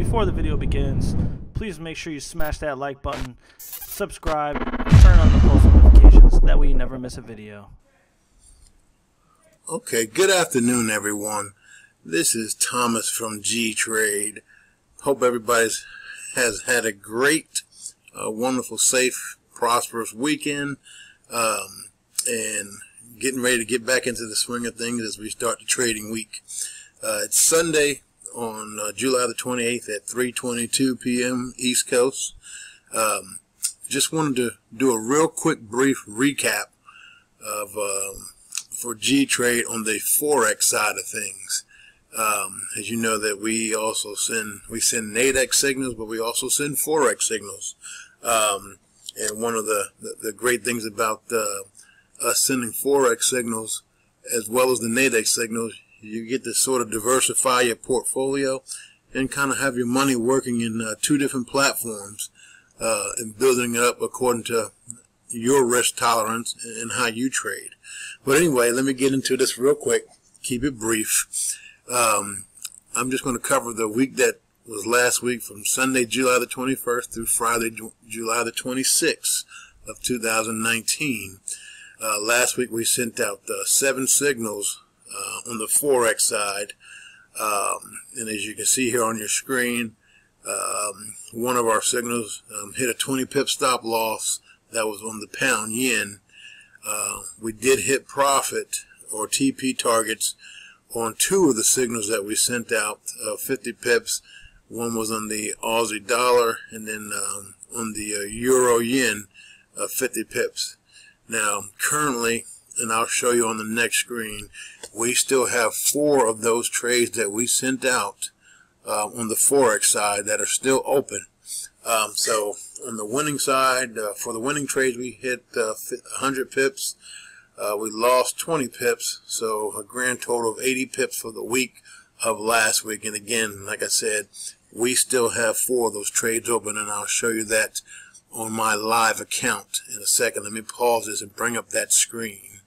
before the video begins, please make sure you smash that like button, subscribe, and turn on the post notifications. That way you never miss a video. Okay, good afternoon, everyone. This is Thomas from G-Trade. Hope everybody has had a great, wonderful, safe, prosperous weekend, and getting ready to get back into the swing of things as we start the trading week. It's Sunday on July the 28th at 3:22 p.m. East Coast. Just wanted to do a real quick, brief recap of for G-Trade on the Forex side of things. As you know, that we also send Nadex signals, but we also send Forex signals. And one of the great things about us sending Forex signals as well as the Nadex signals, you get to sort of diversify your portfolio and kind of have your money working in two different platforms and building it up according to your risk tolerance and how you trade. But anyway, let me get into this real quick. Keep it brief. I'm just going to cover the week that was last week, from Sunday, July the 21st through Friday, July the 26th of 2019. Last week we sent out 7 signals on the Forex side, and as you can see here on your screen, one of our signals hit a 20 pip stop loss. That was on the pound yen. We did hit profit or TP targets on 2 of the signals that we sent out, 50 pips. One was on the Aussie dollar, and then on the euro yen, 50 pips. Now, currently, and I'll show you on the next screen, we still have 4 of those trades that we sent out on the Forex side that are still open. So on the winning side, for the winning trades, we hit 100 pips. We lost 20 pips, so a grand total of 80 pips for the week of last week. And again, like I said, we still have 4 of those trades open, and I'll show you that on my live account in a second. Let me pause this and bring up that screen.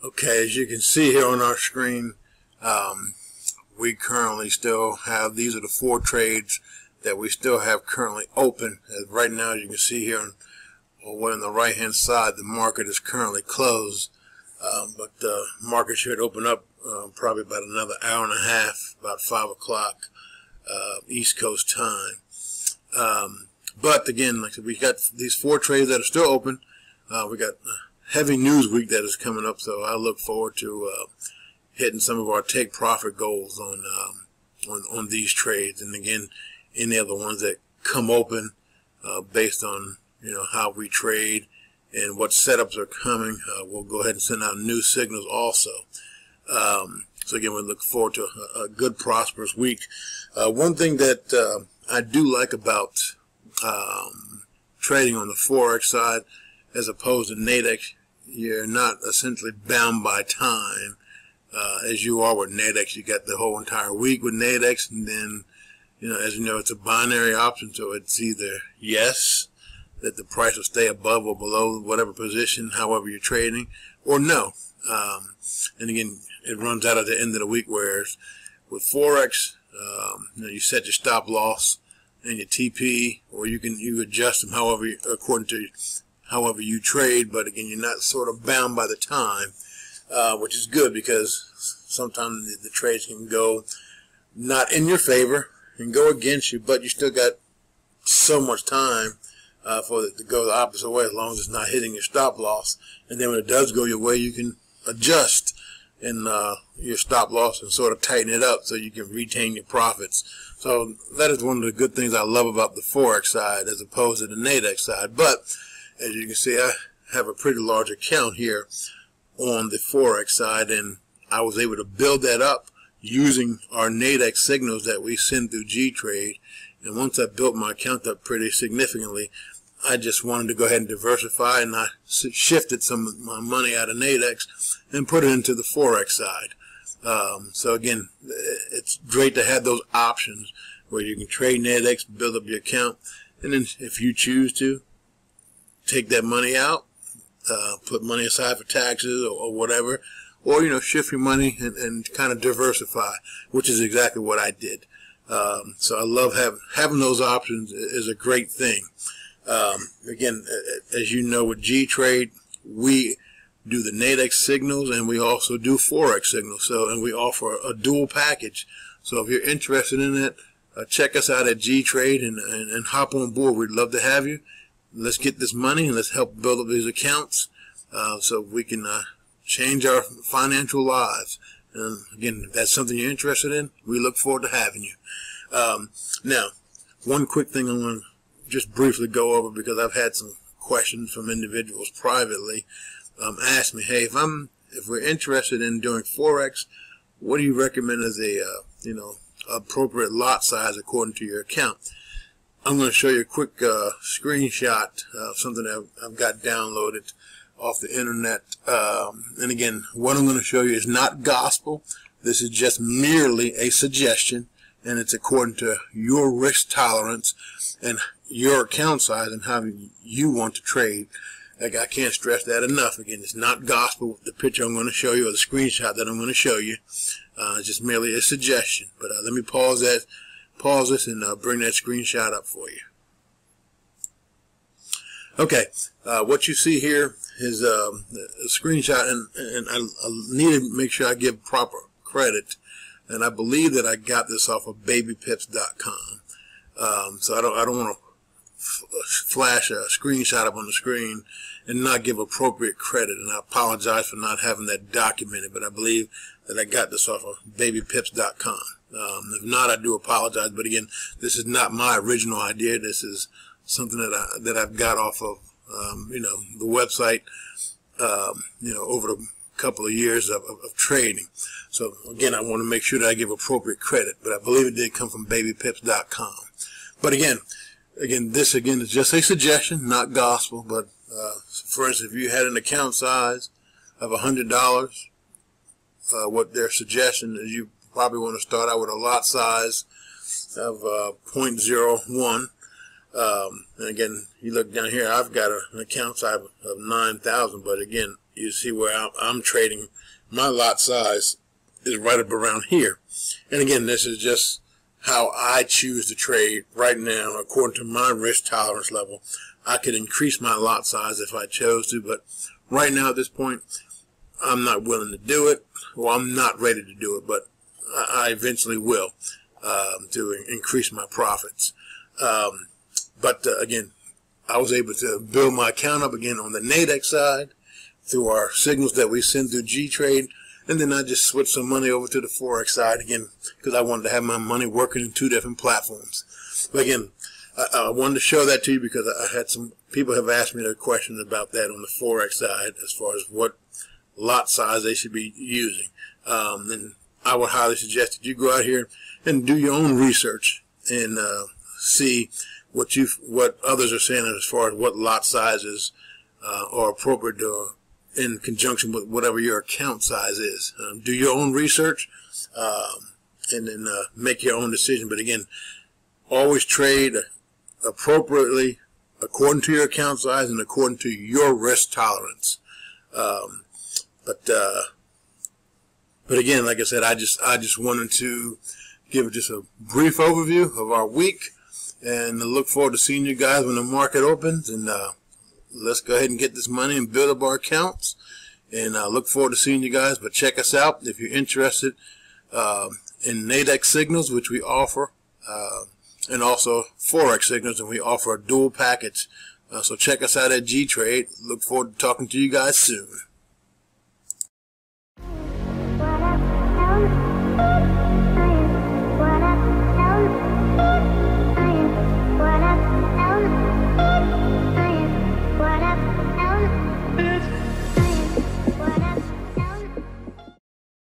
Okay, as you can see here on our screen, we currently still have, these are the 4 trades that we still have currently open. As right now, you can see here on the right hand side, the market is currently closed, but the market should open up probably about another hour and a half, about 5 o'clock East Coast time. But again, like I said, we got these 4 trades that are still open. We got a heavy news week that is coming up, so I look forward to hitting some of our take profit goals on these trades. And again, any other ones that come open based on how we trade and what setups are coming, we'll go ahead and send out new signals also. So again, we look forward to a good, prosperous week. One thing that I do like about trading on the Forex side as opposed to Nadex, you're not essentially bound by time as you are with Nadex. You got the whole entire week with Nadex, and then as you know, it's a binary option, so it's either yes, that the price will stay above or below whatever position, however you're trading, or no. And again, it runs out at the end of the week, whereas with Forex, you set your stop loss and your TP, or you adjust them according to however you trade. But again, you're not sort of bound by the time, which is good, because sometimes the trades can go not in your favor and go against you, but you still got so much time for it to go the opposite way, as long as it's not hitting your stop loss. And then when it does go your way, you can adjust in your stop loss and sort of tighten it up so you can retain your profits. So that is one of the good things I love about the Forex side as opposed to the Nadex side. But as you can see, I have a pretty large account here on the Forex side, and I was able to build that up using our Nadex signals that we send through G-Trade. And once I built my account up pretty significantly, I just wanted to go ahead and diversify, and I shifted some of my money out of Nadex and put it into the Forex side. So again, it's great to have those options where you can trade Nadex, build up your account, and then if you choose to, take that money out, put money aside for taxes or whatever, or shift your money and kind of diversify, which is exactly what I did. So I love having those options is a great thing. Again, as you know, with G-Trade, we do the Nadex signals and we also do Forex signals. So, and we offer a dual package. So if you're interested in it, check us out at G-Trade and hop on board. We'd love to have you. Let's get this money and let's help build up these accounts so we can change our financial lives. And again, if that's something you're interested in, we look forward to having you. Now, one quick thing I'm going to just briefly go over, because I've had some questions from individuals privately. Ask me, hey, if we're interested in doing Forex, what do you recommend as a appropriate lot size according to your account? I'm going to show you a quick screenshot of something that I've got downloaded off the internet. And again, what I'm going to show you is not gospel. This is just merely a suggestion, and it's according to your risk tolerance and your account size and how you want to trade. Like, I can't stress that enough. Again, it's not gospel. The picture I'm going to show you, or the screenshot that I'm going to show you, is just merely a suggestion. But let me pause this and bring that screenshot up for you. Okay, what you see here is a screenshot, and I need to make sure I give proper credit. And I believe that I got this off of babypips.com. So I don't want to flash a screenshot up on the screen and not give appropriate credit, and I apologize for not having that documented, but I believe that I got this off of babypips.com. If not, I do apologize, but again, this is not my original idea. This is something that I've got off of the website over the couple of years of trading. So again, I want to make sure that I give appropriate credit, but I believe it did come from babypips.com. But again, this is just a suggestion, not gospel. But for instance, if you had an account size of $100, what their suggestion is, you probably want to start out with a lot size of 0.01. And again, you look down here, I've got an account size of 9,000, but again, you see where I'm trading. My lot size is right up around here. And again, this is just how I choose to trade right now according to my risk tolerance level. I could increase my lot size if I chose to, but right now at this point, I'm not willing to do it, or I'm not ready to do it, but I eventually will to increase my profits. But again, I was able to build my account up again on the Nadex side through our signals that we send through G-Trade. And then I just switched some money over to the Forex side again, because I wanted to have my money working in two different platforms. But again, I wanted to show that to you because I had some people have asked me their questions about that on the Forex side as far as what lot size they should be using. And I would highly suggest that you go out here and do your own research and see what others are saying as far as what lot sizes are appropriate to, in conjunction with whatever your account size is. Do your own research and then make your own decision. But again, always trade appropriately according to your account size and according to your risk tolerance. But again, like I said, I just wanted to give just a brief overview of our week, and I look forward to seeing you guys when the market opens. And let's go ahead and get this money and build up our accounts. And I look forward to seeing you guys. But check us out if you're interested in Nadex signals, which we offer, and also Forex signals, and we offer a dual package. So check us out at G-Trade. Look forward to talking to you guys soon.